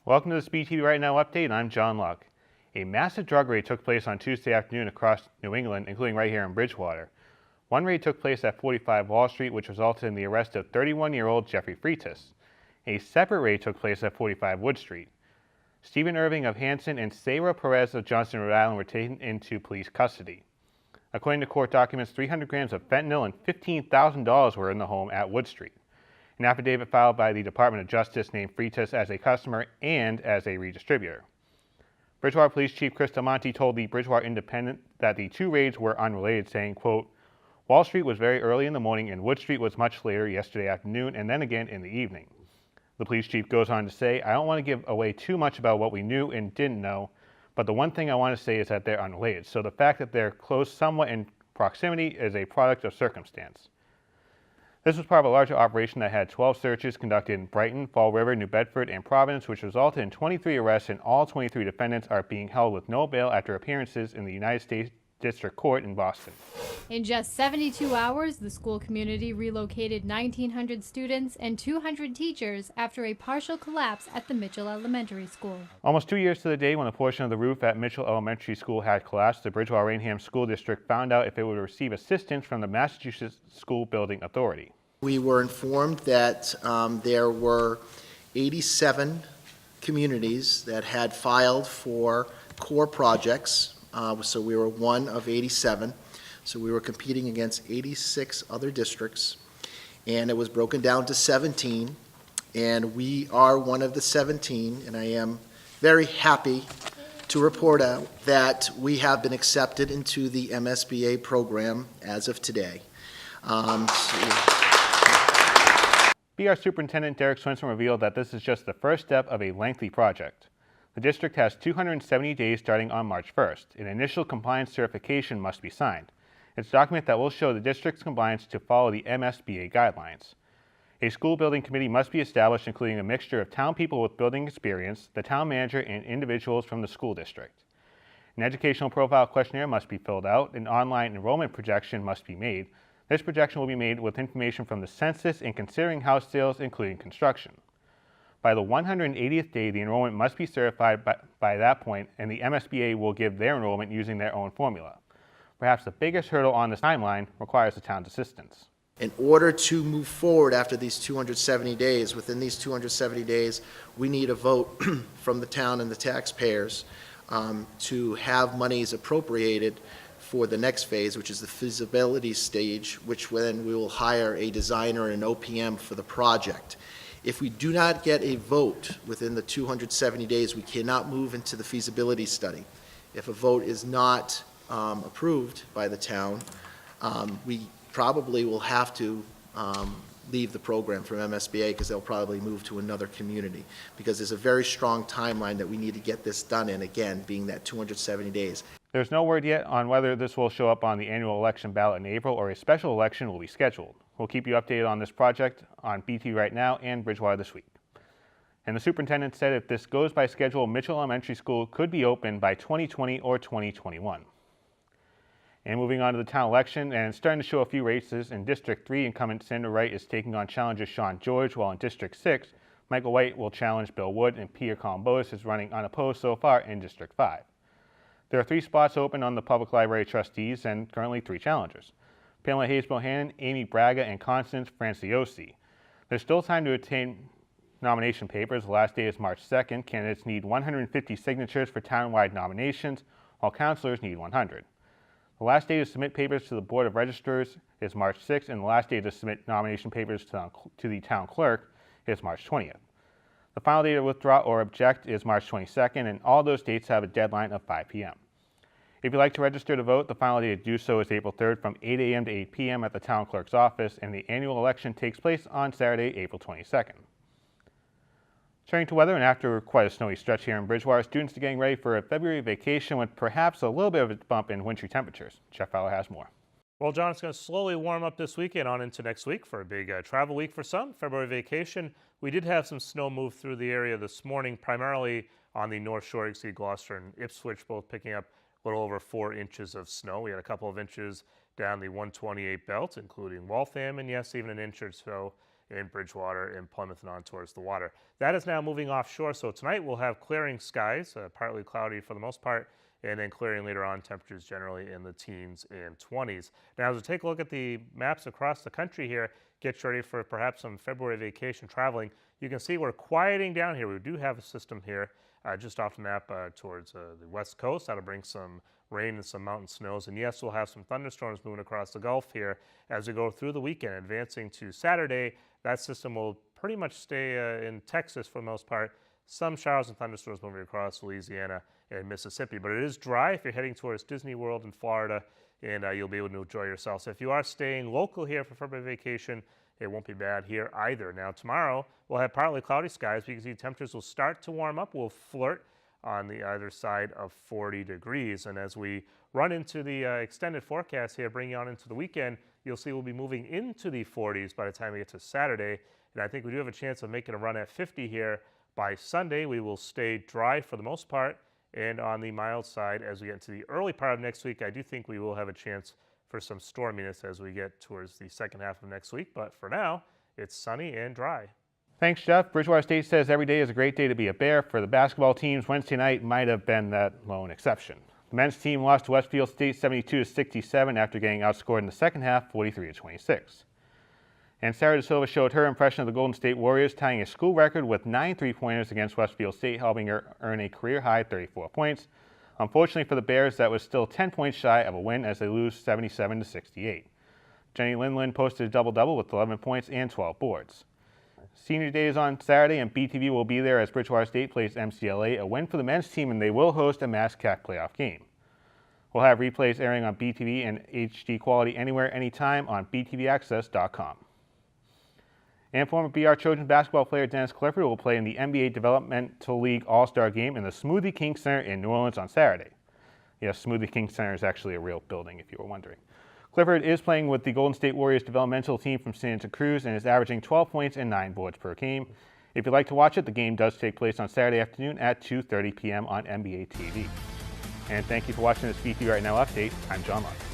Welcome to this BTV Right Now update. I'm John Luck. A massive drug raid took place on Tuesday afternoon across New England, including right here in Bridgewater. One raid took place at 45 Wall Street, which resulted in the arrest of 31-year-old Jeffrey Freitas. A separate raid took place at 45 Wood Street. Stephen Irving of Hanson and Sarah Perez of Johnston, Rhode Island were taken into police custody. According to court documents, 300 grams of fentanyl and $15,000 were in the home at Wood Street. An affidavit filed by the Department of Justice named Freitas as a customer and as a redistributor. Bridgewater Police Chief Chris Monti told the Bridgewater Independent that the two raids were unrelated, saying, quote, "Wall Street was very early in the morning and Wood Street was much later yesterday afternoon and then again in the evening." The police chief goes on to say, "I don't want to give away too much about what we knew and didn't know, but the one thing I want to say is that they're unrelated. So the fact that they're close somewhat in proximity is a product of circumstance." This was part of a larger operation that had 12 searches conducted in Brighton, Fall River, New Bedford, and Providence, which resulted in 23 arrests, and all 23 defendants are being held with no bail after appearances in the United States District Court in Boston. In just 72 hours, the school community relocated 1,900 students and 200 teachers after a partial collapse at the Mitchell Elementary School. Almost 2 years to the day when a portion of the roof at Mitchell Elementary School had collapsed, the Bridgewater-Rainham School District found out if it would receive assistance from the Massachusetts School Building Authority. We were informed that there were 87 communities that had filed for core projects. So we were one of 87. So we were competing against 86 other districts. And it was broken down to 17. And we are one of the 17. And I am very happy to report out that we have been accepted into the MSBA program as of today. BR Superintendent Derek Swinson revealed that this is just the first step of a lengthy project. The district has 270 days starting on March 1st. An initial compliance certification must be signed. It's a document that will show the district's compliance to follow the MSBA guidelines. A school building committee must be established, including a mixture of town people with building experience, the town manager, and individuals from the school district. An educational profile questionnaire must be filled out. An online enrollment projection must be made. This projection will be made with information from the census and considering house sales, including construction. By the 180th day, the enrollment must be certified by that point, and the MSBA will give their enrollment using their own formula. Perhaps the biggest hurdle on this timeline requires the town's assistance. In order to move forward after these 270 days, within these 270 days, we need a vote from the town and the taxpayers to have monies appropriated for the next phase, which is the feasibility stage, which then we will hire a designer and an OPM for the project. If we do not get a vote within the 270 days, we cannot move into the feasibility study. If a vote is not approved by the town, we probably will have to leave the program from MSBA because they'll probably move to another community, because there's a very strong timeline that we need to get this done in, again, being that 270 days. There's no word yet on whether this will show up on the annual election ballot in April or a special election will be scheduled. We'll keep you updated on this project on BT Right Now and Bridgewater This Week. And the superintendent said if this goes by schedule, Mitchell Elementary School could be open by 2020 or 2021. And moving on to the town election, and it's starting to show a few races. In District 3, incumbent Sandra Wright is taking on challenger Sean George, while in District 6, Michael White will challenge Bill Wood, and Peter Columbotus is running unopposed so far in District 5. There are 3 spots open on the Public Library Trustees and currently 3 challengers: Pamela Hayes-Bohannon, Amy Braga, and Constance Franciosi. There's still time to obtain nomination papers. The last day is March 2nd. Candidates need 150 signatures for town-wide nominations, while councilors need 100. The last day to submit papers to the Board of Registrars is March 6th, and the last day to submit nomination papers to the town clerk is March 20th. The final day to withdraw or object is March 22nd, and all those dates have a deadline of 5 p.m. If you'd like to register to vote, the final day to do so is April 3rd from 8 a.m. to 8 p.m. at the town clerk's office, and the annual election takes place on Saturday, April 22nd. Turning to weather, and after quite a snowy stretch here in Bridgewater, students are getting ready for a February vacation with perhaps a little bit of a bump in wintry temperatures. Jeff Fowler has more. Well, John, it's going to slowly warm up this weekend on into next week for a big travel week for some, February vacation. We did have some snow move through the area this morning, primarily on the North Shore. You see Gloucester and Ipswich both picking up a little over 4 inches of snow. We had a couple of inches down the 128 belt, including Waltham, and yes, even an inch or so in Bridgewater, in Plymouth, and on towards the water. That is now moving offshore, so tonight we'll have clearing skies, partly cloudy for the most part, and then clearing later on, temperatures generally in the teens and 20s. Now, as we take a look at the maps across the country here, get ready for perhaps some February vacation traveling. You can see we're quieting down here. We do have a system here just off the map towards the west coast. That'll bring some rain and some mountain snows. And yes, we'll have some thunderstorms moving across the Gulf here as we go through the weekend. Advancing to Saturday, that system will pretty much stay in Texas for the most part. Some showers and thunderstorms moving across Louisiana and Mississippi. But it is dry if you're heading towards Disney World in Florida, and you'll be able to enjoy yourself. So if you are staying local here for February vacation, it won't be bad here either. Now tomorrow, we'll have partly cloudy skies. You can see temperatures will start to warm up. We'll flirt on the other side of 40 degrees. And as we run into the extended forecast here, bringing on into the weekend, you'll see we'll be moving into the 40s by the time we get to Saturday. And I think we do have a chance of making a run at 50 here by Sunday. We will stay dry for the most part and on the mild side as we get into the early part of next week. I do think we will have a chance for some storminess as we get towards the second half of next week. But for now, it's sunny and dry. Thanks, Jeff. Bridgewater State says every day is a great day to be a Bear. For the basketball teams, Wednesday night might have been that lone exception. The men's team lost to Westfield State 72-67 after getting outscored in the second half 43-26. And Sarah De Silva showed her impression of the Golden State Warriors, tying a school record with 9 three-pointers against Westfield State, helping her earn a career-high 34 points. Unfortunately for the Bears, that was still 10 points shy of a win as they lose 77-68. Jenny Lindland posted a double-double with 11 points and 12 boards. Senior Day is on Saturday, and BTV will be there as Bridgewater State plays MCLA, a win for the men's team, and they will host a MassCAC playoff game. We'll have replays airing on BTV and HD quality anywhere, anytime on btvaccess.com. And former BR Trojan basketball player Dennis Clifford will play in the NBA Developmental League All-Star Game in the Smoothie King Center in New Orleans on Saturday. Yes, Smoothie King Center is actually a real building, if you were wondering. Clifford is playing with the Golden State Warriors developmental team from Santa Cruz and is averaging 12 points and 9 boards per game. If you'd like to watch it, the game does take place on Saturday afternoon at 2:30 p.m. on NBA TV. And thank you for watching this BT Right Now update. I'm John Mark.